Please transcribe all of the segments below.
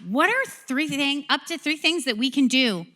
what are up to three things that we can do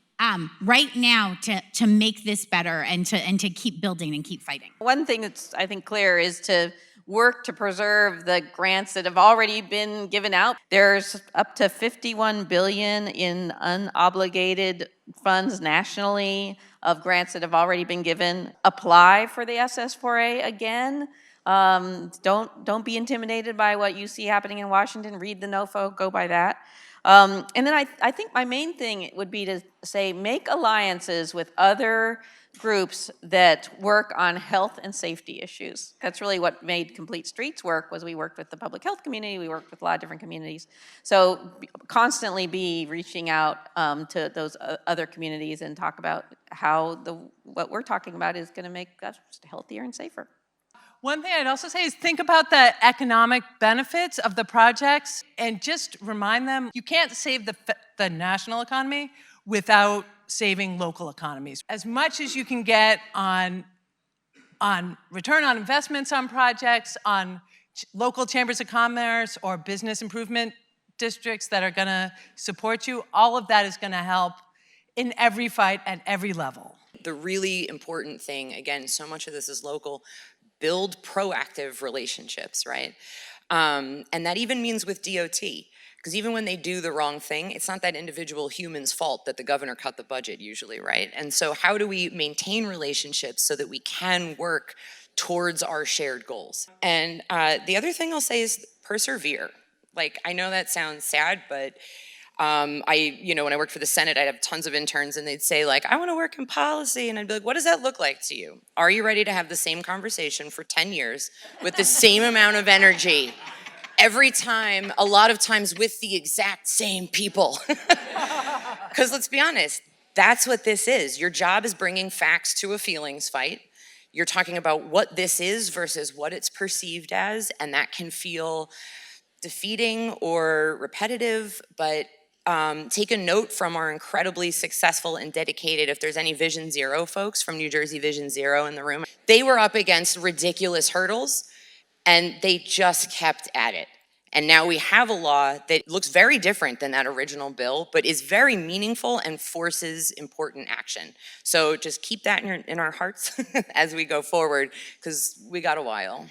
right now to make this better and to keep building and keep fighting? One thing that's, I think, clear is to work to preserve the grants that have already been given out. There's up to $51 billion in unobligated funds nationally of grants that have already been given. Apply for the SS4A again. Don't be intimidated by what you see happening in Washington. Read the NOFO, go by that. And then I think my main thing would be to say, make alliances with other groups that work on health and safety issues. That's really what made Complete Streets work, was we worked with the public health community, we worked with a lot of different communities. So constantly be reaching out to those other communities and talk about how what we're talking about is gonna make us healthier and safer. One thing I'd also say is think about the economic benefits of the projects and just remind them you can't save the national economy without saving local economies. As much as you can get on return on investments on projects, on local chambers of commerce or business improvement districts that are gonna support you, all of that is gonna help in every fight at every level. The really important thing, again, so much of this is local, build proactive relationships, right? And that even means with DOT, because even when they do the wrong thing, it's not that individual human's fault that the governor cut the budget usually, right? And so how do we maintain relationships so that we can work towards our shared goals? And the other thing I'll say is persevere. Like, I know that sounds sad, but when I worked for the Senate, I'd have tons of interns and they'd say like, I want to work in policy. And I'd be like, what does that look like to you? Are you ready to have the same conversation for 10 years with the same amount of energy every time, a lot of times with the exact same people? Because let's be honest, that's what this is. Your job is bringing facts to a feelings fight. You're talking about what this is versus what it's perceived as, and that can feel defeating or repetitive, but take a note from our incredibly successful and dedicated, if there's any Vision Zero folks from New Jersey Vision Zero in the room, they were up against ridiculous hurdles and they just kept at it. And now we have a law that looks very different than that original bill, but is very meaningful and forces important action. So just keep that in our hearts as we go forward, because we got a while.